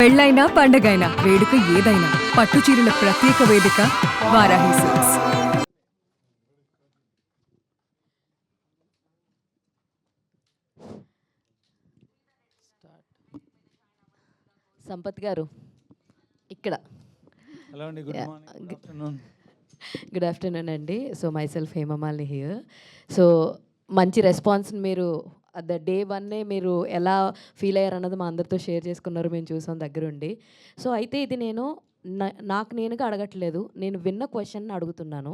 పెళ్ళైనా పండగైనా వేడుక ఏదైనా పట్టు చీరల ప్రత్యేక వేదిక వారాహి సిల్క్స్. సంపత్ గారు ఇక్కడ. హలో అండి, good morning, good afternoon. Good afternoon అండి. So myself Hemamalini here. So మంచి రెస్పాన్స్ని మీరు ద డే వన్నే మీరు ఎలా ఫీల్ అయ్యారు అన్నది మా అందరితో షేర్ చేసుకున్నారు, మేము చూసాం దగ్గరుండి. సో అయితే ఇది నేను నాకు నేనుగా అడగట్లేదు, నేను విన్న క్వశ్చన్ అడుగుతున్నాను.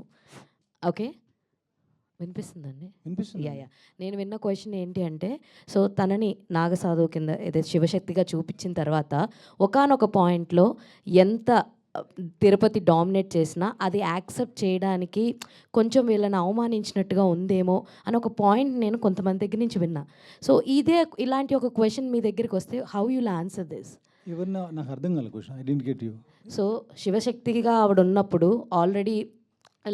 ఓకే, వినిపిస్తుందండి? వినిపిస్తుంది. యా. నేను విన్న క్వశ్చన్ ఏంటి అంటే, సో తనని నాగసాధువు కింద ఏదైతే శివశక్తిగా చూపించిన తర్వాత ఒకానొక పాయింట్లో ఎంత తిరుపతి డామినేట్ చేసినా అది యాక్సెప్ట్ చేయడానికి కొంచెం వీళ్ళని అవమానించినట్టుగా ఉందేమో అని ఒక పాయింట్ నేను కొంతమంది దగ్గర నుంచి విన్నా. సో ఇలాంటి ఒక క్వశ్చన్ మీ దగ్గరికి వస్తే హౌ యుల్ ఆన్సర్ దిస్? ఎవరన్నా నాకు అర్థం కాలే question, I didn't get you. So శివశక్తిగా ఆవిడ ఉన్నప్పుడు ఆల్రెడీ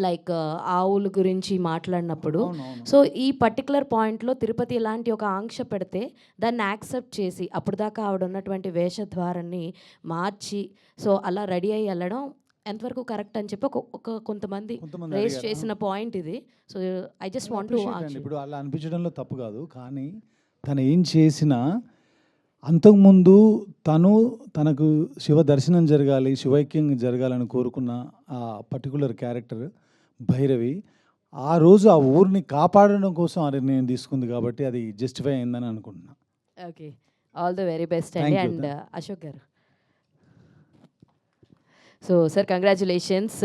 లైక్ ఆవుల గురించి మాట్లాడినప్పుడు, సో ఈ పర్టికులర్ పాయింట్లో తిరుపతి ఇలాంటి ఒక ఆంక్ష పెడితే దాన్ని యాక్సెప్ట్ చేసి అప్పుడు దాకా ఆవిడ ఉన్నటువంటి వేషద్వారాన్ని మార్చి సో అలా రెడీ అయ్యి వెళ్ళడం ఎంతవరకు కరెక్ట్ అని చెప్పి ఒక కొంతమంది రేస్ చేసిన పాయింట్ ఇది. So I just want to ఇప్పుడు అలా అనిపించడంలో తప్పు కాదు, కానీ తను ఏం చేసినా అంతకుముందు తనకు శివ దర్శనం జరగాలి, శివైక్యం జరగాలని కోరుకున్న ఆ పర్టికులర్ క్యారెక్టర్ భైరవి ఆ రోజు ఆ ఊరిని కాపాడడం కోసం అది నేను తీసుకుంది కాబట్టి అది జస్టిఫై అయిందని అనుకుంటున్నా. Okay, all the very best అండి. And Ashok garu, so sir congratulations.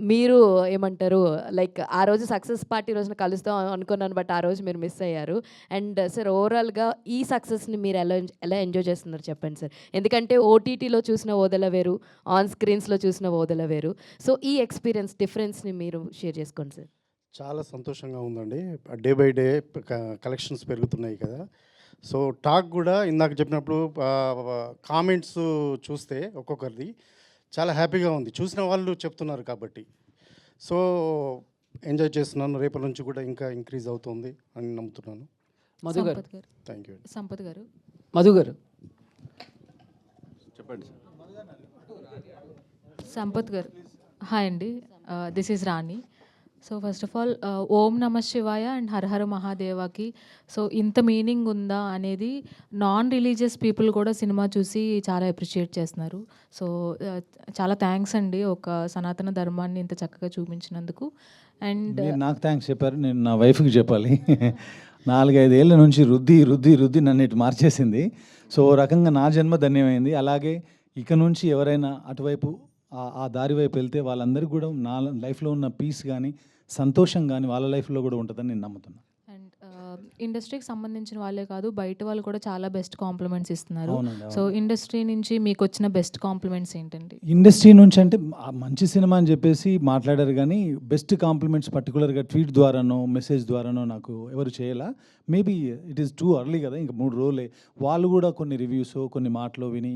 మీరు ఏమంటారు, లైక్ ఆ రోజు సక్సెస్ పార్టీ రోజున కలుస్తాం అనుకున్నాను, బట్ ఆ రోజు మీరు మిస్ అయ్యారు. అండ్ సార్ ఓవరాల్గా ఈ సక్సెస్ని మీరు ఎలా ఎంజాయ్ చేస్తున్నారు చెప్పండి సార్. ఎందుకంటే ఓటీటీలో చూసిన ఓదల వేరు, ఆన్ స్క్రీన్స్లో చూసిన ఓదల వేరు. సో ఈ ఎక్స్పీరియన్స్ డిఫరెన్స్ని మీరు షేర్ చేసుకోండి సార్. చాలా సంతోషంగా ఉందండి. డే బై డే కలెక్షన్స్ పెరుగుతున్నాయి కదా. సో టాక్ కూడా ఇందాక చెప్పినప్పుడు కామెంట్స్ చూస్తే ఒక్కొక్కరిది చాలా హ్యాపీగా ఉంది, చూసిన వాళ్ళు చెప్తున్నారు కాబట్టి. సో ఎంజాయ్ చేస్తున్నాను, రేపటి నుంచి కూడా ఇంకా ఇంక్రీజ్ అవుతుంది అని నమ్ముతున్నాను. మధు గారు, థ్యాంక్ యూ. సంపత్ గారు, మధు గారు చెప్పండి. సంపత్ గారు, హాయ్ అండి, this is Rani. So first of all ఓం నమ శివాయ అండ్ హర హర మహాదేవాకి. సో ఇంత మీనింగ్ ఉందా అనేది నాన్ రిలీజియస్ పీపుల్ కూడా సినిమా చూసి చాలా అప్రిషియేట్ చేస్తున్నారు. సో చాలా థ్యాంక్స్ అండి, ఒక సనాతన ధర్మాన్ని ఇంత చక్కగా చూపించినందుకు. అండ్ నాకు థ్యాంక్స్ చెప్పారు, నేను నా వైఫ్కి చెప్పాలి. 4-5 ఏళ్ళ నుంచి రుద్ది రుద్ది రుద్ది నన్ను ఇటు మార్చేసింది. సో ఓ రకంగా నా జన్మ ధన్యమైంది. అలాగే ఇక నుంచి ఎవరైనా అటువైపు ఆ దారి వైపు వెళ్తే వాళ్ళందరికీ కూడా నా లైఫ్లో ఉన్న పీస్ కానీ సంతోషం కానీ వాళ్ళ లైఫ్లో కూడా ఉంటుందని నేను నమ్ముతున్నాను. అండ్ ఇండస్ట్రీకి సంబంధించిన వాళ్ళే కాదు, బయట వాళ్ళు కూడా చాలా బెస్ట్ కాంప్లిమెంట్స్ ఇస్తున్నారు. సో ఇండస్ట్రీ నుంచి మీకు వచ్చిన బెస్ట్ కాంప్లిమెంట్స్ ఏంటండి? ఇండస్ట్రీ నుంచి అంటే మంచి సినిమా అని చెప్పేసి మాట్లాడారు, కానీ బెస్ట్ కాంప్లిమెంట్స్ పర్టికులర్గా ట్వీట్ ద్వారానో మెసేజ్ ద్వారానో నాకు ఎవరు చేయాల. Maybe it is too early కదా, ఇంకా 3 రోజులే. వాళ్ళు కూడా కొన్ని రివ్యూస్ కొన్ని మాటలు విని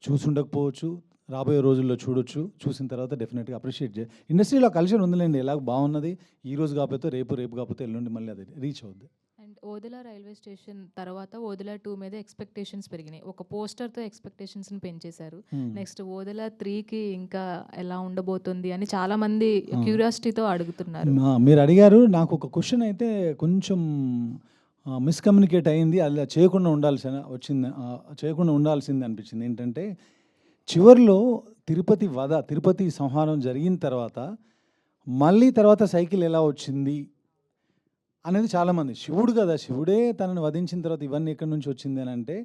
చూసుండకపోవచ్చు, రాబోయే రోజుల్లో చూడొచ్చు. చూసిన తర్వాత డెఫినెట్గా అప్రిషియేట్ చేయాలి. ఇండస్ట్రీలో కల్చర్ ఉందిలేండి, ఎలాగ బాగున్నది. ఈ రోజు కాకపోతే రేపు, రేపు కాకపోతే ఎల్లుండి మళ్ళీ అది రీచ్ అవుద్ది. అండ్ ఓదెల రైల్వే స్టేషన్ తర్వాత ఓదెల 2 మీద ఎక్స్పెక్టేషన్స్ పెరిగినాయి. ఒక పోస్టర్తో ఎక్స్పెక్టేషన్స్ని పెంచేశారు. నెక్స్ట్ ఓదెల 3కి ఇంకా ఎలా ఉండబోతుంది అని చాలామంది క్యూరియాసిటీతో అడుగుతున్నారు. మీరు అడిగారు, నాకు ఒక క్వశ్చన్ అయితే కొంచెం మిస్కమ్యూనికేట్ అయింది. అలా చేయకుండా ఉండాల్సింది అనిపించింది. ఏంటంటే చివరిలో తిరుపతి సంహారం జరిగిన తర్వాత మళ్ళీ తర్వాత సైకిల్ ఎలా వచ్చింది అనేది చాలామంది, శివుడు కదా, శివుడే తనని వధించిన తర్వాత ఇవన్నీ ఎక్కడి నుంచి వచ్చింది అని అంటే,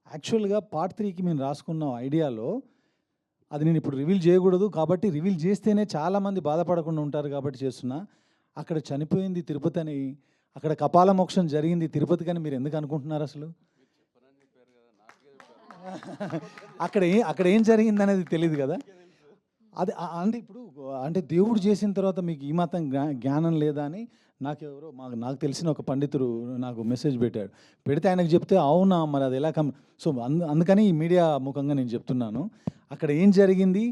యాక్చువల్గా పార్ట్ 3కి మేము రాసుకున్న ఐడియాలో అది నేను ఇప్పుడు రివీల్ చేయకూడదు కాబట్టి, రివీల్ చేస్తేనే చాలామంది బాధపడకుండా ఉంటారు కాబట్టి చేస్తున్నా. అక్కడ చనిపోయింది తిరుపతి అని, అక్కడ కపాల మోక్షం జరిగింది తిరుపతి అని మీరు ఎందుకు అనుకుంటున్నారు అసలు? అక్కడ ఏం జరిగింది అనేది తెలియదు కదా. అది అంటే ఇప్పుడు అంటే దేవుడు చేసిన తర్వాత మీకు ఈ మాత్రం జ్ఞానం లేదా అని నాకు తెలిసిన ఒక పండితుడు నాకు మెసేజ్ పెడితే ఆయనకు చెప్తే అవునా మరి అది ఎలా సో అందుకని ఈ మీడియా ముఖంగా నేను చెప్తున్నాను, అక్కడ ఏం జరిగింది,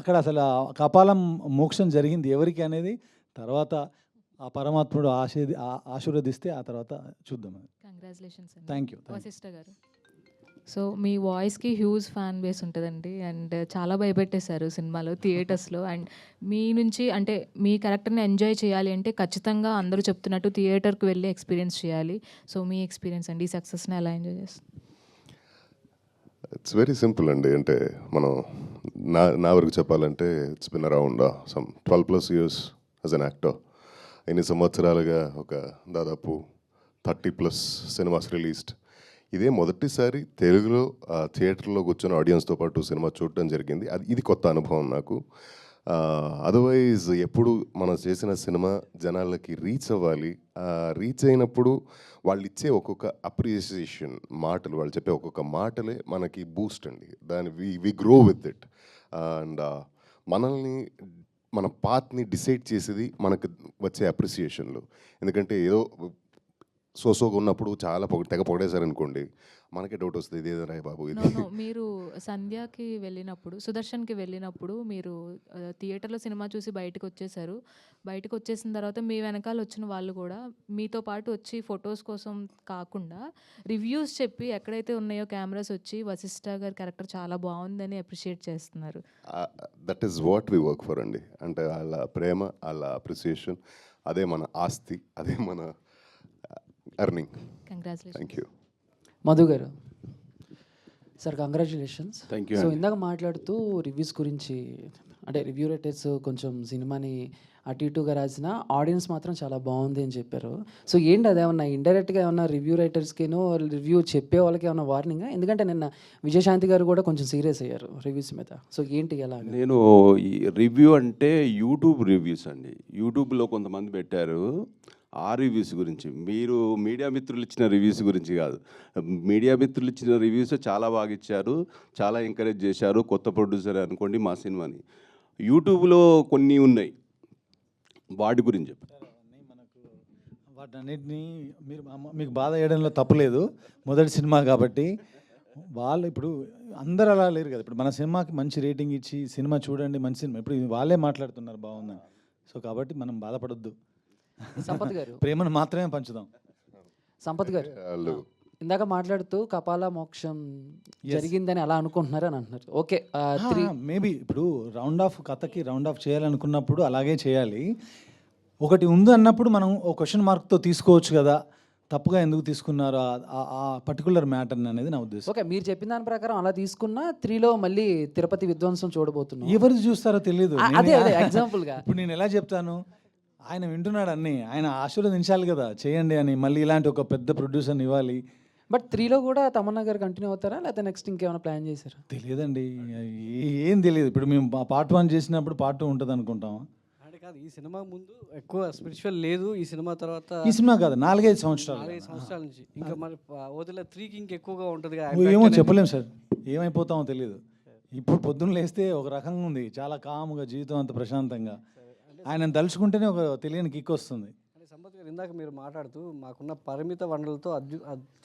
అక్కడ అసలు కపాలం మోక్షం జరిగింది ఎవరికి అనేది తర్వాత ఆ పరమాత్ముడు ఆశీర్వదిస్తే ఆ తర్వాత చూద్దాం. Congratulations. Thank you. Vasishta garu, so మీ వాయిస్‌కి హ్యూజ్ ఫ్యాన్ బేస్ ఉంటదండి. అండ్ చాలా భయపెట్టేశారు సినిమాలో, థియేటర్స్‌లో. అండ్ మీ నుంచి అంటే మీ క్యారెక్టర్‌ని ఎంజాయ్ చేయాలి అంటే ఖచ్చితంగా అందరూ చెప్తున్నట్టు థియేటర్‌కి వెళ్ళి ఎక్స్‌పీరియన్స్ చేయాలి. సో మీ ఎక్స్‌పీరియన్స్ అండి. ఈ సక్సెస్‌ని ఎలా ఎంజాయ్ చేస్తారు? ఇట్స్ వెరీ సింపుల్ అండి. అంటే మనం నా వరకు చెప్పాలంటే it's been around some 12+ years as an actor. ఎన్ని సంవత్సరాలుగా ఒక దాదాపు 30+ సినిమాస్ రిలీజ్డ్. ఇదే మొదటిసారి తెలుగులో థియేటర్లో కూర్చొని ఆడియన్స్తో పాటు సినిమా చూడటం జరిగింది. ఇది కొత్త అనుభవం నాకు. అదర్వైజ్ ఎప్పుడు మనం చేసిన సినిమా జనాలకి రీచ్ అవ్వాలి. రీచ్ అయినప్పుడు వాళ్ళు ఇచ్చే ఒక్కొక్క అప్రిసియేషన్ మాటలు, వాళ్ళు చెప్పే ఒక్కొక్క మాటలే మనకి బూస్ట్ అండి. దాని we grow with it. And మనల్ని మన పాత్ని డిసైడ్ చేసేది మనకు వచ్చే అప్రిసియేషన్లు. ఎందుకంటే ఏదో సోసోగా ఉన్నప్పుడు చాలా తెగ పొగడేశారనుకోండి, మనకే డౌట్ వస్తుంది, ఇదేదో రాయ్ బాబు ఇది. నో మీరు సంధ్యాకి వెళ్ళినప్పుడు, సుదర్శన్‌కి వెళ్ళినప్పుడు మీరు థియేటర్‌లో సినిమా చూసి బయటకు వచ్చేసారు. బయటకు వచ్చేసిన తర్వాత మీ వెనకాల వచ్చిన వాళ్ళు కూడా మీతో పాటు వచ్చి ఫొటోస్ కోసం కాకుండా రివ్యూస్ చెప్పి ఎక్కడైతే ఉన్నాయో కెమెరాస్ వచ్చి వశిష్ఠ గారి క్యారెక్టర్ చాలా బాగుందని అప్రిషియేట్ చేస్తున్నారు. That is what we work for అండి. అంటే వాళ్ళ ప్రేమ, వాళ్ళ అప్రిసియేషన్, అదే మన ఆస్తి, అదే మన earning. Congratulations. Thank you. Madhu garu sir, congratulations. Thank you. So ఇందాక మాట్లాడుతూ రివ్యూస్ గురించి, అంటే రివ్యూ రైటర్స్ కొంచెం సినిమాని అటు ఇటుగా రాసిన, ఆడియన్స్ మాత్రం చాలా బాగుంది అని చెప్పారు. సో ఏంటి అదేమన్నా ఇండైరెక్ట్గా ఏమన్నా రివ్యూ రైటర్స్కినో రివ్యూ చెప్పే వాళ్ళకి ఏమన్నా వార్నింగ్? ఎందుకంటే నిన్న విజయశాంతి గారు కూడా కొంచెం సీరియస్ అయ్యారు రివ్యూస్ మీద. సో ఏంటి ఎలా? నేను ఈ రివ్యూ అంటే యూట్యూబ్ రివ్యూస్ అండి. యూట్యూబ్లో కొంతమంది పెట్టారు ఆ రివ్యూస్ గురించి. మీరు మీడియా మిత్రులు ఇచ్చిన రివ్యూస్ గురించి కాదు. మీడియా మిత్రులు ఇచ్చిన రివ్యూస్ చాలా బాగా ఇచ్చారు, చాలా ఎంకరేజ్ చేశారు. కొత్త ప్రొడ్యూసర్ అనుకోండి మా సినిమాని. యూట్యూబ్లో కొన్ని ఉన్నాయి, వాటి గురించి చెప్పారు. వాటన్నిటిని మీకు బాధ వేయడంలో తప్పులేదు, మొదటి సినిమా కాబట్టి. వాళ్ళు ఇప్పుడు అందరూ అలా లేరు కదా. ఇప్పుడు మన సినిమాకి మంచి రేటింగ్ ఇచ్చి సినిమా చూడండి, మంచి సినిమా, ఇప్పుడు వాళ్ళే మాట్లాడుతున్నారు బాగుందని. సో కాబట్టి మనం బాధపడొద్దు, సంపత్ గారు ప్రేమను మాత్రమే పంచుదాం. సంపత్ గారు వాళ్ళు ఇందాక మాట్లాడుతూ కపాల మోక్షం జరిగిందని అలా అనుకుంటున్నారు అని అంటున్నారు. ఓకే, మేబీ ఇప్పుడు రౌండ్ ఆఫ్ కథకి రౌండ్ ఆఫ్ చేయాలనుకున్నప్పుడు అలాగే చేయాలి. ఒకటి ఉంది అన్నప్పుడు మనం ఒక క్వశ్చన్ మార్క్తో తీసుకోవచ్చు కదా, తప్పుగా ఎందుకు తీసుకున్నారు ఆ పర్టికులర్ మ్యాటర్ అనేది నా ఉద్దేశం. ఓకే, మీరు చెప్పిన దాని ప్రకారం అలా తీసుకున్నా 3లో మళ్ళీ తిరుపతి విధ్వంసం చూడబోతున్నాం. ఎవరు చూస్తారో తెలియదు. అదే ఎగ్జాంపుల్గా ఇప్పుడు నేను ఎలా చెప్తాను, ఆయన వింటున్నాడు అన్నీ, ఆయన ఆశీర్వదించాలి కదా చేయండి అని. మళ్ళీ ఇలాంటి ఒక పెద్ద ప్రొడ్యూసర్ని ఇవ్వాలి. బట్ 3లో కూడా తమన్నా గారు కంటిన్యూ అవుతారా, లేకపోతే నెక్స్ట్ ఇంకేమైనా ప్లాన్ చేశారా? తెలియదండి, ఏం తెలియదు. ఇప్పుడు మేము పార్ట్ 1 చేసినప్పుడు పార్ట్ 2 ఉంటుంది అనుకుంటామా? అంటే కాదు, ఈ సినిమా ముందు ఎక్కువ స్పిరిచువల్ లేదు. ఈ సినిమా తర్వాత ఈ సినిమా కాదు, 4-5 సంవత్సరాలు. 4-5 సంవత్సరాల నుంచి ఇంకా మరి వదిలే 3కి ఇంకెక్కువగా ఉంటుంది. ఏమో చెప్పలేము సార్, ఏమైపోతామో తెలియదు. ఇప్పుడు పొద్దున్న లేస్తే ఒక రకంగా ఉంది, చాలా కాముగా, జీవితం అంత ప్రశాంతంగా. ఆయన తలుచుకుంటేనే ఒక తెలియని కిక్ వస్తుంది. సంపత్ గారు ఇందాక మీరు మాట్లాడుతూ మాకున్న పరిమిత వనరులతో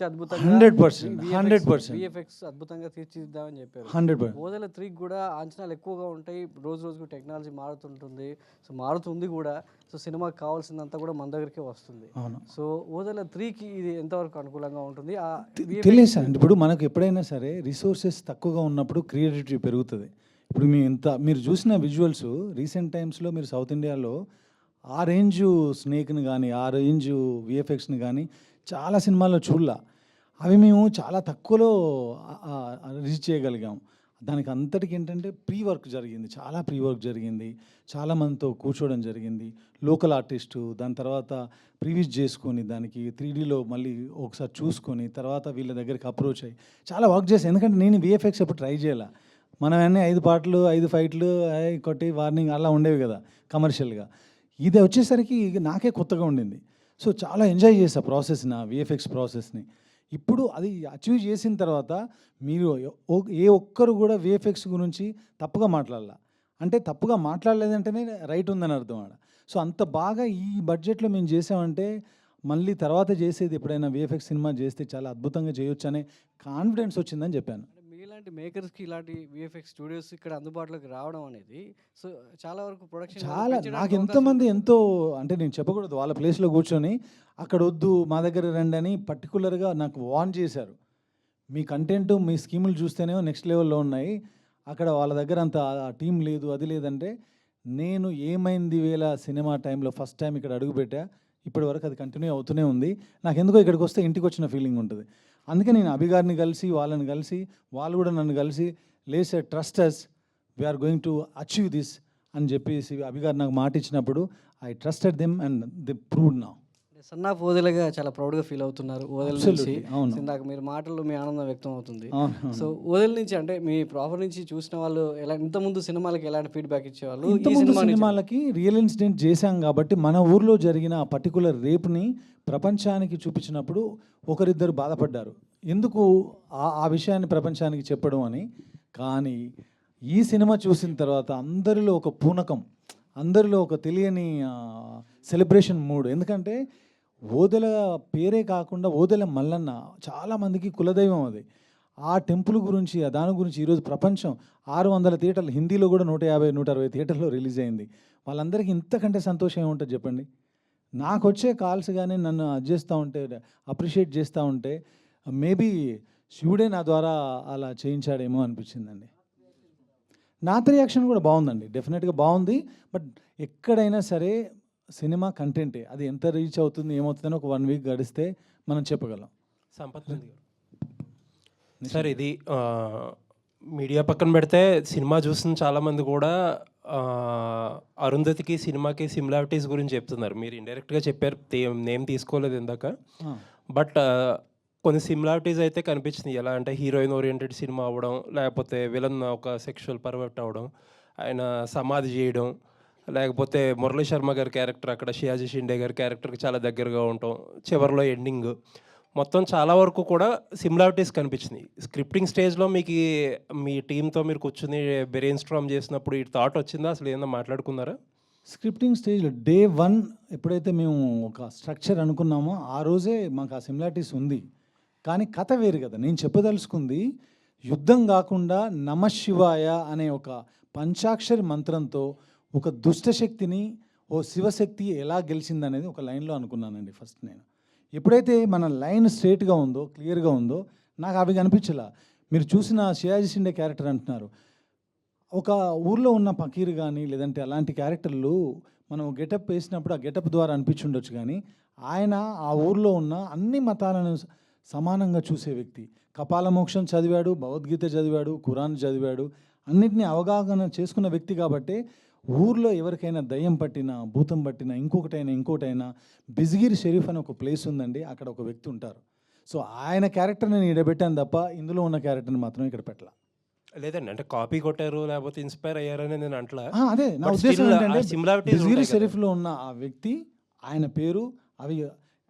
అద్భుతంగా 100% విఎఫ్ఎక్స్ అద్భుతంగా తీర్చిదిద్దామని చెప్పారు. 100%. ఓదెల 3కి కూడా అంచనాలు ఎక్కువగా ఉంటాయి. రోజు రోజుకు టెక్నాలజీ మారుతుంటుంది, సో మారుతుంది కూడా. సో సినిమాకి కావాల్సిందంతా కూడా మన దగ్గరికే వస్తుంది. అవును. సో ఓదెల 3కి ఇది ఎంతవరకు అనుకూలంగా ఉంటుంది? తెలియదు సార్. ఇప్పుడు మనకు ఎప్పుడైనా సరే రిసోర్సెస్ తక్కువగా ఉన్నప్పుడు క్రియేటివిటీ పెరుగుతుంది. ఇప్పుడు మీరు చూసిన విజువల్స్ రీసెంట్ టైమ్స్లో మీరు సౌత్ ఇండియాలో ఆ రేంజ్ స్నేక్ని కానీ, ఆ రేంజ్ విఎఫ్ఎక్స్ని కానీ చాలా సినిమాల్లో చూడలా. అవి మేము చాలా తక్కువలో రీచ్ చేయగలిగాం. దానికి అంతటికి ఏంటంటే ప్రీ వర్క్ జరిగింది, చాలా ప్రీ వర్క్ జరిగింది. చాలామందితో కూర్చోవడం జరిగింది, లోకల్ ఆర్టిస్టు. దాని తర్వాత ప్రీవిజ్ చేసుకొని దానికి 3Dలో మళ్ళీ ఒకసారి చూసుకొని తర్వాత వీళ్ళ దగ్గరికి అప్రోచ్ అయ్యి చాలా వర్క్ చేశాను. ఎందుకంటే నేను విఎఫ్ఎక్స్ ఎప్పుడు ట్రై చేయాల. మనం అన్నీ 5 పాటలు 5 ఫైట్లు కొట్టి వార్నింగ్ అలా ఉండేవి కదా కమర్షియల్గా. ఇది వచ్చేసరికి నాకే కొత్తగా ఉండింది. సో చాలా ఎంజాయ్ చేసా ప్రాసెస్, నా విఎఫ్ఎక్స్ ప్రాసెస్ని. ఇప్పుడు అది అచీవ్ చేసిన తర్వాత మీరు ఏ ఒక్కరు కూడా విఎఫ్ఎక్స్ గురించి తప్పుగా మాట్లాడాల. అంటే తప్పుగా మాట్లాడలేదంటేనే రైట్ ఉందని అర్థం ఆడ. సో అంత బాగా ఈ బడ్జెట్లో మేము చేసామంటే మళ్ళీ తర్వాత చేసేది ఎప్పుడైనా విఎఫ్ఎక్స్ సినిమా చేస్తే చాలా అద్భుతంగా చేయొచ్చు అనే కాన్ఫిడెన్స్ వచ్చిందని చెప్పాను. మీలాంటి మేకర్స్కి ఇలాంటి విఎఫ్ఎక్స్ స్టూడియోస్ ఇక్కడ అందుబాటులోకి రావడం అనేది సో చాలా వరకు ప్రొడక్షన్ చాలా నాకు ఎంతమంది ఎంతో, అంటే నేను చెప్పకూడదు, వాళ్ళ ప్లేస్లో కూర్చొని అక్కడ వద్దు మా దగ్గర రండి అని పర్టికులర్గా నాకు వార్న్ చేశారు. మీ కంటెంట్ మీ స్కీములు చూస్తేనే నెక్స్ట్ లెవెల్లో ఉన్నాయి, అక్కడ వాళ్ళ దగ్గర అంత టీం లేదు, అది లేదంటే నేను ఏమైంది వేళ సినిమా టైంలో ఫస్ట్ టైం ఇక్కడ అడుగుపెట్టా, ఇప్పటి వరకు అది కంటిన్యూ అవుతూనే ఉంది. నాకు ఎందుకో ఇక్కడికి వస్తే ఇంటికి వచ్చిన ఫీలింగ్ ఉంటుంది. అందుకే నేను అభిగారిని కలిసి వాళ్ళని కలిసి వాళ్ళు కూడా నన్ను కలిసి లేదు sir trust us, we are going to achieve this అని చెప్పేసి అభిగారు నాకు మాట ఇచ్చినప్పుడు I trusted them and they proved now. Son of ఓదెలగా చాలా ప్రౌడ్గా ఫీల్ అవుతున్నారు ఓదెల నుంచి. Absolutely, అవును. ఇందాక మీరు మాటల్లో మీ ఆనందం వ్యక్తం అవుతుంది. అవును. సో ఓదెల నుంచి అంటే మీ ప్రాపర్ నుంచి చూసిన వాళ్ళు ఎలా ఇంతకుముందు సినిమాలకి ఎలాంటి ఫీడ్బ్యాక్ ఇచ్చేవాళ్ళు, ఈ ఇంతకుముందు సినిమా నుంచి సినిమాలకి రియల్ ఇన్సిడెంట్ చేశాం కాబట్టి మన ఊర్లో జరిగిన ఆ పర్టికులర్ రేప్ని ప్రపంచానికి చూపించినప్పుడు ఒకరిద్దరు బాధపడ్డారు, ఎందుకు ఆ విషయాన్ని ప్రపంచానికి చెప్పడం అని. కానీ ఈ సినిమా చూసిన తర్వాత అందరిలో ఒక పూనకం, అందరిలో ఒక తెలియని సెలబ్రేషన్ మూడ్. ఎందుకంటే ఓదెల పేరే కాకుండా ఓదెల మల్లన్న చాలామందికి కులదైవం అది. ఆ టెంపుల్ గురించి దాని గురించి ఈరోజు ప్రపంచం 600 థియేటర్లు, హిందీలో కూడా 150, 160 థియేటర్లో రిలీజ్ అయింది. వాళ్ళందరికీ ఇంతకంటే సంతోషం ఏముంటుంది చెప్పండి. నాకు వచ్చే కాల్స్ కానీ నన్ను చేస్తూ ఉంటే, అప్రిషియేట్ చేస్తూ ఉంటే మేబీ శివుడే నా ద్వారా అలా చేయించాడేమో అనిపించిందండి. నా రియాక్షన్ కూడా బాగుందండి, డెఫినెట్గా బాగుంది. బట్ ఎక్కడైనా సరే సినిమా కంటెంటే, అది ఎంత రీచ్ అవుతుంది ఏమవుతుందని ఒక 1 వీక్ గడిస్తే మనం చెప్పగలం. సంపత్ గారు సార్, ఇది మీడియా పక్కన పెడితే సినిమా చూసిన చాలామంది కూడా అరుంధతికి సినిమాకి సిమిలారిటీస్ గురించి చెప్తున్నారు. మీరు ఇండైరెక్ట్గా చెప్పారు, నేమ్ తీసుకోలేదు ఇందాక. బట్ కొన్ని సిమిలారిటీస్ అయితే కనిపించింది. ఎలా అంటే హీరోయిన్ ఓరియంటెడ్ సినిమా అవ్వడం, లేకపోతే విలన్ ఒక సెక్షువల్ పర్వర్ట్ అవ్వడం, ఆయన సమాధి చేయడం, లేకపోతే మురళీ శర్మ గారి క్యారెక్టర్ అక్కడ షియాజీ షిండే గారి క్యారెక్టర్కి చాలా దగ్గరగా ఉండటం, చివరిలో ఎండింగ్ మొత్తం చాలా వరకు కూడా సిమిలారిటీస్ కనిపించినాయి. స్క్రిప్టింగ్ స్టేజ్లో మీకు మీ టీంతో మీరు కూర్చుని బ్రెయిన్ స్ట్రామ్ చేసినప్పుడు ఈ థాట్ వచ్చిందా, అసలు ఏమన్నా మాట్లాడుకున్నారా? స్క్రిప్టింగ్ స్టేజ్లో డే 1 ఎప్పుడైతే మేము ఒక స్ట్రక్చర్ అనుకున్నామో ఆ రోజే మాకు ఆ సిమిలారిటీస్ ఉంది. కానీ కథ వేరు కదా. నేను చెప్పదలుచుకుంది యుద్ధం కాకుండా నమశివాయ అనే ఒక పంచాక్షరి మంత్రంతో ఒక దుష్టశక్తిని ఓ శివశక్తి ఎలా గెలిచిందనేది ఒక లైన్లో అనుకున్నానండి ఫస్ట్. నేను ఎప్పుడైతే మన లైన్ స్ట్రేట్గా ఉందో, క్లియర్గా ఉందో, నాకు అవి కనిపించలా. మీరు చూసిన షియాజీ షిండే క్యారెక్టర్ అంటున్నారు, ఒక ఊర్లో ఉన్న ఫకీర్ కానీ లేదంటే అలాంటి క్యారెక్టర్లు మనం గెటప్ వేసినప్పుడు ఆ గెటప్ ద్వారా అనిపించుండొచ్చు. కానీ ఆయన ఆ ఊర్లో ఉన్న అన్ని మతాలను సమానంగా చూసే వ్యక్తి. కపాల మోక్షం చదివాడు, భగవద్గీత చదివాడు, ఖురాన్ చదివాడు, అన్నిటినీ అవగాహన చేసుకున్న వ్యక్తి. కాబట్టి ఊర్లో ఎవరికైనా దయ్యం పట్టినా, భూతం పట్టినా, ఇంకోటైనా బిజ్గిరి షరీఫ్ అని ఒక ప్లేస్ ఉందండి, అక్కడ ఒక వ్యక్తి ఉంటారు. సో ఆయన క్యారెక్టర్ని నేను ఇడబెట్టాను తప్ప ఇందులో ఉన్న క్యారెక్టర్ని మాత్రం ఇక్కడ పెట్టాల. లేదండి, అంటే కాపీ కొట్టారు లేకపోతే ఇన్స్పైర్ అయ్యారని నేను అంటలా. అదే నా ఉద్దేశం ఏంటంటే బిజ్గిరి షరీఫ్లో ఉన్న ఆ వ్యక్తి, ఆయన పేరు అవి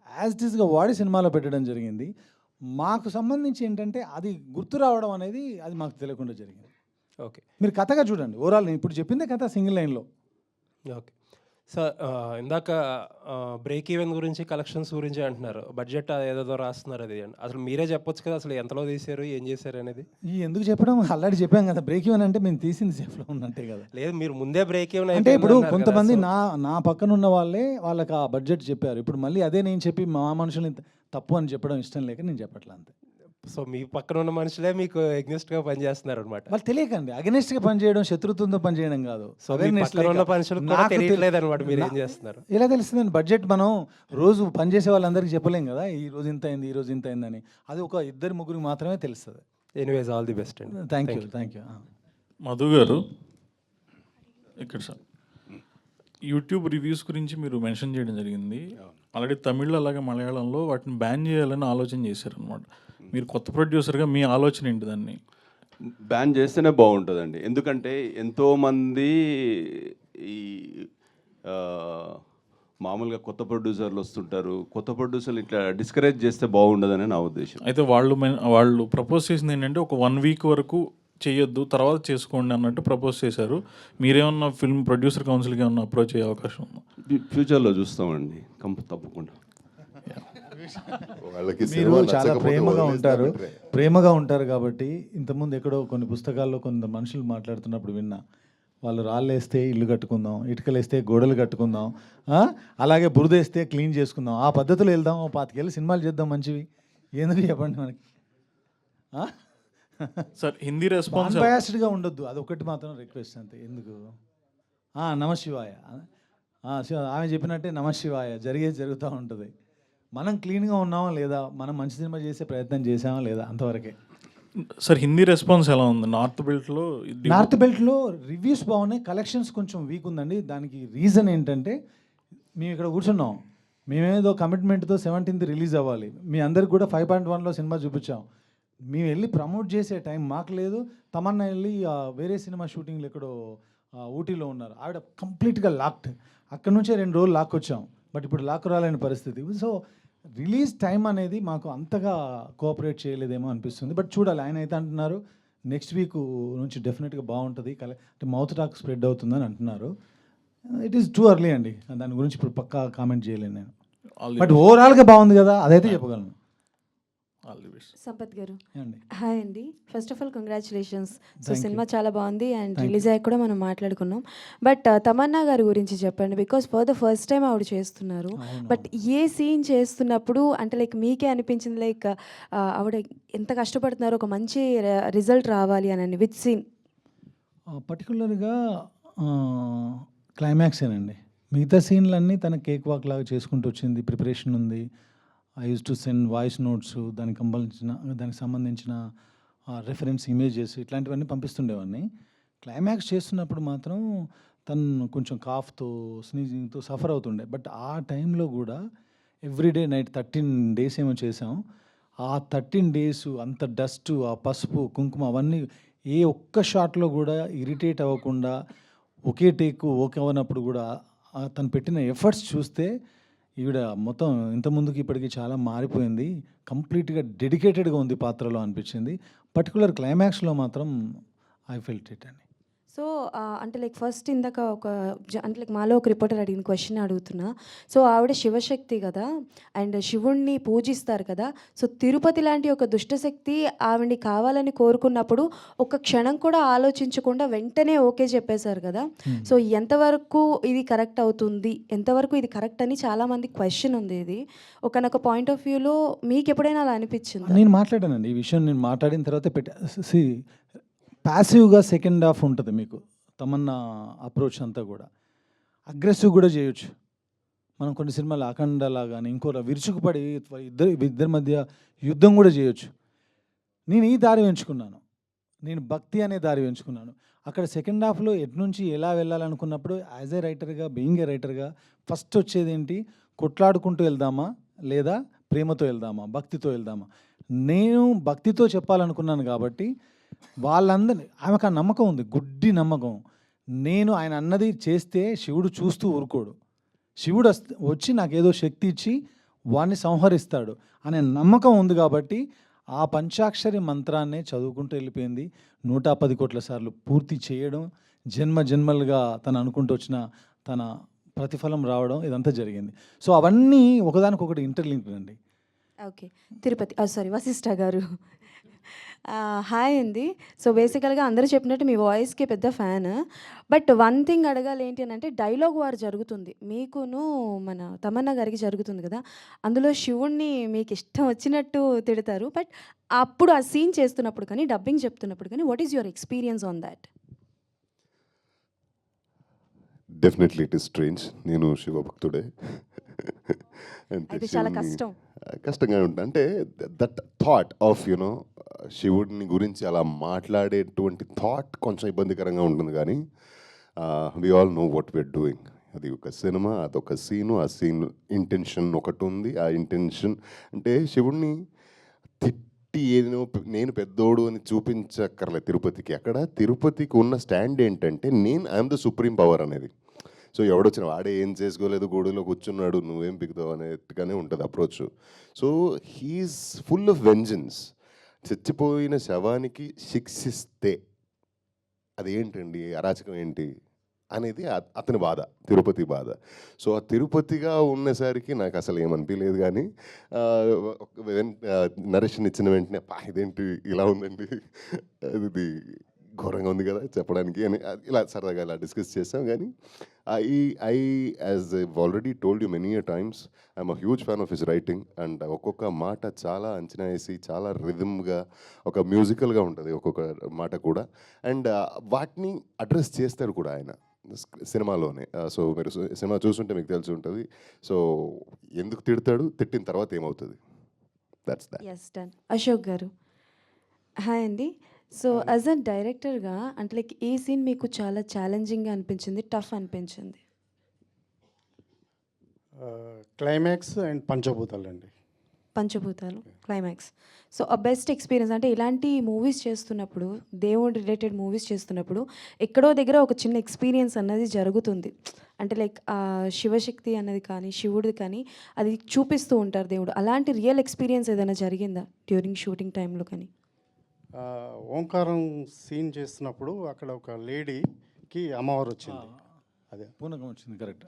యాజ్ ఇట్ ఈస్గా వాడి సినిమాలో పెట్టడం జరిగింది. మాకు సంబంధించి ఏంటంటే అది గుర్తు రావడం అనేది అది మాకు తెలియకుండా జరిగింది. ఓకే, మీరు కథగా చూడండి. ఓవరాల్ నేను ఇప్పుడు చెప్పిందే కథ సింగిల్ లైన్లో. ఓకే సార్, ఇందాక బ్రేక్ ఈవెన్ గురించి, కలెక్షన్స్ గురించి అంటున్నారు, బడ్జెట్ ఏదో రాస్తున్నారు. అది అసలు మీరే చెప్పొచ్చు కదా, అసలు ఎంతలో తీశారు, ఏం చేశారు అనేది. ఎందుకు చెప్పడం, ఆల్రెడీ చెప్పాం కదా. బ్రేక్ ఈవెన్ అంటే మేము తీసింది సేఫ్లో ఉన్నట్టే కదా. లేదు, మీరు ముందే బ్రేక్ ఈవెన్ అంటే ఇప్పుడు కొంతమంది నా పక్కన ఉన్న వాళ్ళే వాళ్ళకి ఆ బడ్జెట్ చెప్పారు. ఇప్పుడు మళ్ళీ అదే నేను చెప్పి మా మనుషుల్ని తప్పు అని చెప్పడం ఇష్టం లేక నేను చెప్పట్లా అంతే. సో మీ పక్కన ఉన్న మనుషులే మీకు ఎగ్నెస్ట్గా పనిచేస్తున్నారు అనమాట. వాళ్ళు తెలియకండి, అగెనెస్ట్గా పనిచేయడం, శత్రుత్వంతో పనిచేయడం కాదు. సో పక్కన ఉన్న మనుషులకు కూడా తెలియట్లేదు అనమాట మీరు ఏం చేస్తున్నారు. ఎలా తెలుస్తుందండి? బడ్జెట్ మనం రోజు పనిచేసే వాళ్ళందరికీ చెప్పలేం కదా, ఈ రోజు ఇంత అయింది, ఈ రోజు ఇంత అయిందని. అది ఒక 2-3 మాత్రమే తెలుస్తుంది. ఎనీవేస్, ఆల్ ది బెస్ట్ అండి. Thank you. మధు గారు, ఇక్కడ సార్ యూట్యూబ్ రివ్యూస్ గురించి మీరు మెన్షన్ చేయడం జరిగింది. ఆల్రెడీ తమిళ్లో అలాగే మలయాళంలో వాటిని బ్యాన్ చేయాలని ఆలోచన చేశారనమాట. మీరు కొత్త ప్రొడ్యూసర్గా మీ ఆలోచన ఏంటి? దాన్ని బ్యాన్ చేస్తేనే బాగుంటుందండి. ఎందుకంటే ఎంతోమంది ఈ మామూలుగా కొత్త ప్రొడ్యూసర్లు వస్తుంటారు, కొత్త ప్రొడ్యూసర్లు ఇట్లా డిస్కరేజ్ చేస్తే బాగుండదని నా ఉద్దేశం. అయితే వాళ్ళు ప్రపోజ్ చేసింది ఏంటంటే ఒక 1 వీక్ వరకు చేయొద్దు, తర్వాత చేసుకోండి అన్నట్టు ప్రపోజ్ చేశారు. మీరేమన్నా ఫిల్మ్ ప్రొడ్యూసర్ కౌన్సిల్కి ఏమన్నా అప్రోచ్ అయ్యే అవకాశం ఉందా? ఫ్యూచర్లో చూస్తామండి, తప్పకుండా. మీరు చాలా ప్రేమగా ఉంటారు కాబట్టి ఇంతకుముందు ఎక్కడో కొన్ని పుస్తకాల్లో కొంత మనుషులు మాట్లాడుతున్నప్పుడు విన్నా, వాళ్ళు రాళ్ళేస్తే ఇల్లు కట్టుకుందాం, ఇటుకలేస్తే గోడలు కట్టుకుందాం, అలాగే బురదేస్తే క్లీన్ చేసుకుందాం, ఆ పద్ధతిలో వెళ్దాం, 25 ఏళ్ళు సినిమాలు చేద్దాం మంచివి. ఎందుకు చెప్పండి మనకి? సార్ హిందీ రెస్పాన్స్ అన్బయాస్డ్గా ఉండొద్దు, అదొకటి మాత్రం రిక్వెస్ట్ అంతే. ఎందుకు నమ శివాయ, ఆమె చెప్పినట్టే నమ శివాయ జరిగేది జరుగుతూ ఉంటుంది. మనం క్లీన్గా ఉన్నామా లేదా, మనం మంచి సినిమా చేసే ప్రయత్నం చేసామా లేదా, అంతవరకే. సార్ హిందీ రెస్పాన్స్ ఎలా ఉంది నార్త్ బెల్ట్లో రివ్యూస్ బాగున్నాయి, కలెక్షన్స్ కొంచెం వీక్ ఉందండి. దానికి రీజన్ ఏంటంటే మేము ఇక్కడ కూర్చున్నాం, మేమేదో కమిట్మెంట్తో 17th రిలీజ్ అవ్వాలి, మీ అందరికి కూడా 5.1లో సినిమా చూపించాం. మేము వెళ్ళి ప్రమోట్ చేసే టైం మాకు లేదు. తమన్నా వెళ్ళి వేరే సినిమా షూటింగ్లు ఎక్కడో ఊటీలో ఉన్నారు, ఆవిడ కంప్లీట్గా లాక్డ్. అక్కడ నుంచే 2 రోజులు లాక్కొచ్చాం, బట్ ఇప్పుడు లాక్ రాలేని పరిస్థితి. సో రిలీజ్ టైం అనేది మాకు అంతగా కోఆపరేట్ చేయలేదేమో అనిపిస్తుంది. బట్ చూడాలి, ఆయన అయితే అంటున్నారు నెక్స్ట్ వీక్ నుంచి డెఫినెట్గా బాగుంటుంది, అంటే మౌత్ టాక్ స్ప్రెడ్ అవుతుందని అంటున్నారు. ఇట్ ఈస్ టూ ఎర్లీ అండి, దాని గురించి ఇప్పుడు పక్కా కామెంట్ చేయలేను నేను. బట్ ఓవరాల్గా బాగుంది కదా, అదైతే చెప్పగలను. సంపత్ గారు అండి హాయ్ అండి. First of all congratulations. So Thank cinema చాలా బాగుంది అండ్ రిలీజ్ అయ్యాక కూడా మనం మాట్లాడుకున్నాం. బట్ తమన్నా గారి గురించి చెప్పండి, because for the first time ఆవిడ చేస్తున్నారు. బట్ ఏ సీన్ చేస్తున్నప్పుడు అంటే లైక్ మీకే అనిపించింది లైక్ ఆవిడ ఎంత కష్టపడుతున్నారో ఒక మంచి రిజల్ట్ రావాలి అని, విత్ సీన్ పర్టికులర్గా క్లైమాక్సేనండి. మిగతా సీన్లన్నీ తన కేక్ వాక్ లాగా చేసుకుంటూ వచ్చింది, ప్రిపరేషన్ ఉంది. I use to send voice notes, దానికి సంబంధించిన రెఫరెన్స్ ఇమేజెస్ ఇట్లాంటివన్నీ పంపిస్తుండేవాడిని. క్లైమాక్స్ చేస్తున్నప్పుడు మాత్రం తను కొంచెం కాఫ్తో స్నీజింగ్తో సఫర్ అవుతుండే. బట్ ఆ టైంలో కూడా ఎవ్రీడే నైట్ 13 days ఏమో చేసాం. ఆ 13 days అంత డస్ట్, ఆ పసుపు కుంకుమ అవన్నీ ఏ ఒక్క షాట్లో కూడా ఇరిటేట్ అవ్వకుండా ఒకే టేక్ ఓకే అవ్వనప్పుడు కూడా తను పెట్టిన ఎఫర్ట్స్ చూస్తే ఈవిడ మొత్తం ఇంతకుముందుకి ఇప్పటికి చాలా మారిపోయింది, కంప్లీట్గా డెడికేటెడ్గా ఉంది పాత్రలో అనిపించింది. పర్టికులర్ క్లైమాక్స్లో మాత్రం ఐ ఫెల్ట్ ఇట్ అండి. సో అంటే లైక్ ఫస్ట్ ఇందాక అంటే లైక్ మాలో ఒక రిపోర్టర్ అడిగిన క్వశ్చన్ అడుగుతున్నా. సో ఆవిడ శివశక్తి కదా అండ్ శివుణ్ణి పూజిస్తారు కదా. సో తిరుపతి లాంటి ఒక దుష్టశక్తి ఆవిడ్ని కావాలని కోరుకున్నప్పుడు ఒక క్షణం కూడా ఆలోచించకుండా వెంటనే ఓకే చెప్పేశారు కదా. సో ఎంతవరకు ఇది కరెక్ట్ అవుతుంది, ఎంతవరకు ఇది కరెక్ట్ అని చాలామంది క్వశ్చన్ ఉంది. ఇది ఒకనొక పాయింట్ ఆఫ్ వ్యూలో మీకు ఎప్పుడైనా అలా అనిపించింది? నేను మాట్లాడానండి ఈ విషయం, నేను మాట్లాడిన తర్వాత ప్యాసివ్గా సెకండ్ హాఫ్ ఉంటుంది మీకు. తమన్నా అప్రోచ్ అంతా కూడా అగ్రెసివ్ కూడా చేయొచ్చు. మనం కొన్ని సినిమాలు అఖండలా కానీ ఇంకోలా విరుచుకుపడి ఇద్దరి మధ్య యుద్ధం కూడా చేయొచ్చు. నేను ఈ దారి ఎంచుకున్నాను, నేను భక్తి అనే దారి ఎంచుకున్నాను. అక్కడ సెకండ్ హాఫ్లో ఎట్నుంచి ఎలా వెళ్ళాలనుకున్నప్పుడు యాజ్ ఏ రైటర్గా, బీయింగ్ ఏ రైటర్గా ఫస్ట్ వచ్చేది ఏంటి, కొట్లాడుకుంటూ వెళ్దామా లేదా ప్రేమతో వెళ్దామా, భక్తితో వెళ్దామా. నేను భక్తితో చెప్పాలనుకున్నాను కాబట్టి వాళ్ళందరినీ, ఆమెకు ఆ నమ్మకం ఉంది, గుడ్డి నమ్మకం. నేను ఆయన అన్నది చేస్తే శివుడు చూస్తూ ఊరుకోడు, శివుడు వచ్చి నాకేదో శక్తి ఇచ్చి వాడిని సంహరిస్తాడు అనే నమ్మకం ఉంది. కాబట్టి ఆ పంచాక్షరి మంత్రాన్నే చదువుకుంటూ వెళ్ళిపోయింది. 110 కోట్ల సార్లు పూర్తి చేయడం, జన్మలుగా తను అనుకుంటూ వచ్చిన తన ప్రతిఫలం రావడం, ఇదంతా జరిగింది. సో అవన్నీ ఒకదానికొకటి ఇంటర్లింక్ అండి. ఓకే, తిరుపతి వశిష్ఠ గారు హాయ్ అండి. సో బేసికల్గా అందరూ చెప్పినట్టు మీ వాయిస్కి పెద్ద ఫ్యాన్. బట్ వన్ థింగ్ అడగాలి ఏంటి అని అంటే, డైలాగ్ వార్ జరుగుతుంది మీకును మన తమన్నా గారికి జరుగుతుంది కదా. అందులో శివుణ్ణి మీకు ఇష్టం వచ్చినట్టు తిడతారు. బట్ అప్పుడు ఆ సీన్ చేస్తున్నప్పుడు కానీ, డబ్బింగ్ చెప్తున్నప్పుడు కానీ, what is your experience on that? Definitely it is strange. నేను శివభక్తుడే. అది చాలా కష్టంగా ఉంటుంది. అంటే దట్ థాట్ ఆఫ్ శివుడిని గురించి అలా మాట్లాడేటువంటి థాట్ కొంచెం ఇబ్బందికరంగా ఉంటుంది. కానీ we all know what we're doing. అది ఒక సినిమా, అదొక సీను, ఆ సీన్ ఇంటెన్షన్ ఒకటి ఉంది. ఆ ఇంటెన్షన్ అంటే శివుడిని తిట్టి నేను పెద్దోడు అని చూపించక్కర్లే తిరుపతికి. అక్కడ తిరుపతికి ఉన్న స్టాండ్ ఏంటంటే ఐఎమ్ ద సుప్రీం పవర్ అనేది. సో ఎవడొచ్చిన వాడే ఏం చేసుకోలేదు, గోడలో కూర్చున్నాడు, నువ్వేం పిగుతావు అనేట్టుగానే ఉంటుంది approach. So he is full of vengeance. చచ్చిపోయిన శవానికి శిక్షిస్తే అదేంటండి, అరాచకం ఏంటి అనేది అతని బాధ, తిరుపతి బాధ. సో ఆ తిరుపతిగా ఉన్నసరికి నాకు అసలు ఏమనిపించలేదు. కానీ నరేషన్ ఇచ్చిన వెంటనే ఇదేంటి ఇలా ఉందండి, అది ఘోరంగా ఉంది కదా చెప్పడానికి అని ఇలా సరదాగా ఇలా డిస్కస్ చేసాం. కానీ I as I already told you many times I'm a huge fan of his writing. And ఒక్కొక్క మాట చాలా అంచనా వేసి చాలా రిథమ్గా ఒక మ్యూజికల్గా ఉంటుంది ఒక్కొక్క మాట కూడా. అండ్ వాటిని అడ్రస్ చేస్తాడు కూడా ఆయన సినిమాలోనే. సో మీరు సినిమా చూస్తుంటే మీకు తెలిసి ఉంటుంది. సో ఎందుకు తిడతాడు, తిట్టిన తర్వాత ఏమవుతుంది, that's that. Yes done. Ashok garu hi అండి. సో యాజ్ అ డైరెక్టర్గా అంటే లైక్ ఏ సీన్ మీకు చాలా ఛాలెంజింగ్గా అనిపించింది, టఫ్ అనిపించింది? క్లైమాక్స్ అండ్ పంచభూతాలు అండి. పంచభూతాలు క్లైమాక్స్. సో ఆ బెస్ట్ ఎక్స్పీరియన్స్ అంటే ఇలాంటి మూవీస్ చేస్తున్నప్పుడు, దేవుడు రిలేటెడ్ మూవీస్ చేస్తున్నప్పుడు ఎక్కడో దగ్గర ఒక చిన్న ఎక్స్పీరియన్స్ అన్నది జరుగుతుంది. అంటే లైక్ శివశక్తి అన్నది కానీ శివుడిది కానీ అది చూపిస్తూ ఉంటారు దేవుడు. అలాంటి రియల్ ఎక్స్పీరియన్స్ ఏదైనా జరిగిందా డ్యూరింగ్ షూటింగ్ టైంలో కానీ? ఓంకారం సీన్ చేస్తున్నప్పుడు అక్కడ ఒక లేడీకి అమ్మవారు వచ్చింది. అదే పూనకం వచ్చింది, కరెక్ట్.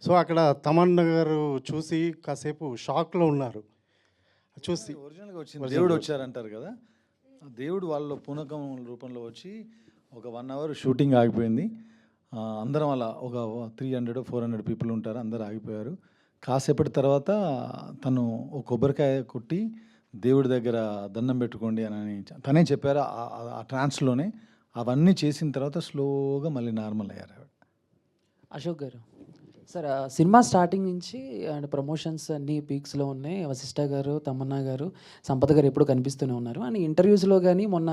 సో అక్కడ తమన్నా గారు చూసి కాసేపు షాక్లో ఉన్నారు. చూసి ఒరిజినల్గా వచ్చింది, దేవుడు వచ్చారంటారు కదా. ఆ దేవుడు వాళ్ళ పూనకం రూపంలో వచ్చి ఒక 1 hour షూటింగ్ ఆగిపోయింది. అందరం అలా ఒక 300-400 పీపుల్ ఉంటారు, అందరు ఆగిపోయారు. కాసేపటి తర్వాత తను ఒక కొబ్బరికాయ కొట్టి దేవుడి దగ్గర దండం పెట్టుకోండి అని తనే చెప్పారు. ఆ ట్రాన్స్లోనే అవన్నీ చేసిన తర్వాత స్లోగా మళ్ళీ నార్మల్ అయ్యారు. Ashok garu sir, cinema starting నుంచి అండ్ ప్రమోషన్స్ అన్నీ పీక్స్లో ఉన్నాయి. వశిష్ఠ గారు, తమన్నా గారు, సంపత్ గారు ఎప్పుడు కనిపిస్తూనే ఉన్నారు. అండ్ ఇంటర్వ్యూస్లో కానీ మొన్న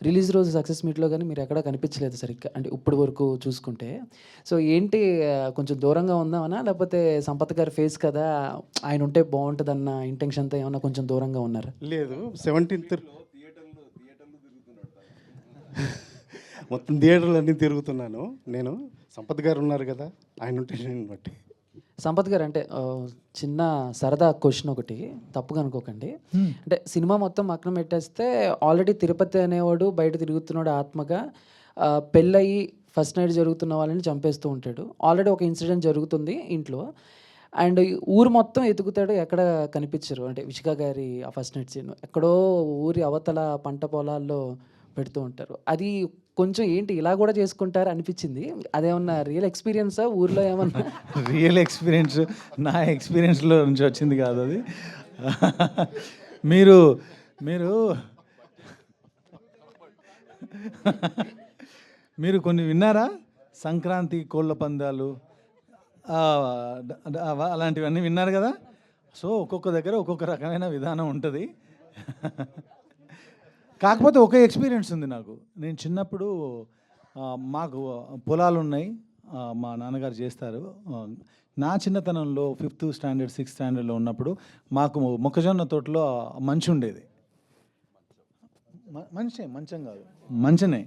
రిలీజ్ రోజు సక్సెస్ మీట్లో కానీ మీరు ఎక్కడ కనిపించలేదు సరిగ్గా, అంటే ఇప్పుడు వరకు చూసుకుంటే. సో ఏంటి, కొంచెం దూరంగా ఉందామనా, లేకపోతే సంపత్ గారి ఫేస్ కదా ఆయన ఉంటే బాగుంటుందన్న ఇంటెన్షన్తో ఏమన్నా కొంచెం దూరంగా ఉన్నారు? లేదు, 17th మొత్తం థియేటర్లు అన్నీ తిరుగుతున్నాను నేను. సంపత్ గారు ఉన్నారు కదా, ఆయన ఉంటే నేను బట్టి. సంపత్ గారు అంటే చిన్న సరదా క్వశ్చన్ ఒకటి, తప్పుగా అనుకోకండి. అంటే సినిమా మొత్తం పక్కన పెట్టేస్తే ఆల్రెడీ తిరుపతి అనేవాడు బయట తిరుగుతున్నాడు ఆత్మగా. పెళ్ళయి ఫస్ట్ నైట్ జరుగుతున్న వాళ్ళని చంపేస్తూ ఉంటాడు. ఆల్రెడీ ఒక ఇన్సిడెంట్ జరుగుతుంది ఇంట్లో. అండ్ ఊరు మొత్తం ఎతుకుతాడు, ఎక్కడ కనిపించరు. అంటే విశిఖ గారి ఆ ఫస్ట్ నైట్ సీన్ ఎక్కడో ఊరి అవతల పంట పొలాల్లో పెడుతూ ఉంటారు. అది కొంచెం ఏంటి ఇలా కూడా చేసుకుంటారు అనిపించింది. అదేమన్నా రియల్ ఎక్స్పీరియన్సా, ఊర్లో ఏమన్నా? రియల్ ఎక్స్పీరియన్స్, నా ఎక్స్పీరియన్స్లో నుంచి వచ్చింది కాదు అది. మీరు మీరు మీరు కొన్ని విన్నారా? సంక్రాంతి కోళ్ళ పందాలు అలాంటివన్నీ విన్నారు కదా. సో ఒక్కొక్క దగ్గర ఒక్కొక్క రకమైన విధానం ఉంటుంది. కాకపోతే ఒక ఎక్స్పీరియన్స్ ఉంది నాకు. నేను చిన్నప్పుడు మాకు పొలాలు ఉన్నాయి, మా నాన్నగారు చేస్తారు. నా చిన్నతనంలో 5th standard 6th standardలో ఉన్నప్పుడు మాకు మొక్కజొన్న తోటలో మంచు ఉండేది. మంచం కాదు, మంచనే.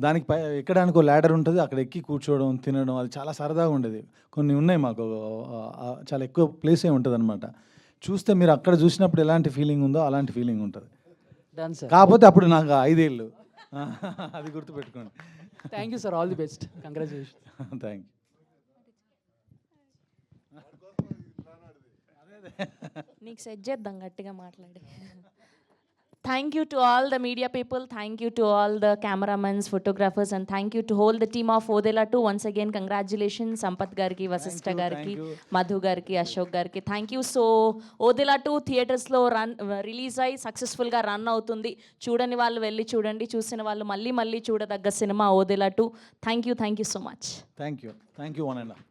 దానికి ఎక్కడానికి ఒక ల్యాడర్ ఉంటుంది, అక్కడ ఎక్కి కూర్చోవడం, తినడం, అది చాలా సరదాగా ఉండేది. కొన్ని ఉన్నాయి మాకు, చాలా ఎక్కువ ప్లేసే ఉంటుంది అనమాట. చూస్తే మీరు అక్కడ చూసినప్పుడు ఎలాంటి ఫీలింగ్ ఉందో అలాంటి ఫీలింగ్ ఉంటుంది. కాకపోతే అప్పుడు నాకు 5 ఏళ్ళు, అది గుర్తుపెట్టుకోండి. Thank you sir, all the best, congratulation. Thank you. నీకు సెట్ చేద్దాం గట్టిగా మాట్లాడి. Thank you to all the media people, thank you to all the cameramans, photographers, and thank you to whole the team of Odela 2. Once again, congratulations Sampath gariki, Vasishtha gariki, Madhu gariki, Ashok gariki. Thank you. So Odela 2 theaters lo run release ayi successful ga run avutundi. Chudani vallu velli chudandi, chusina vallu malli malli chudadagga cinema Odela 2. Thank you so much. Thank you one and all.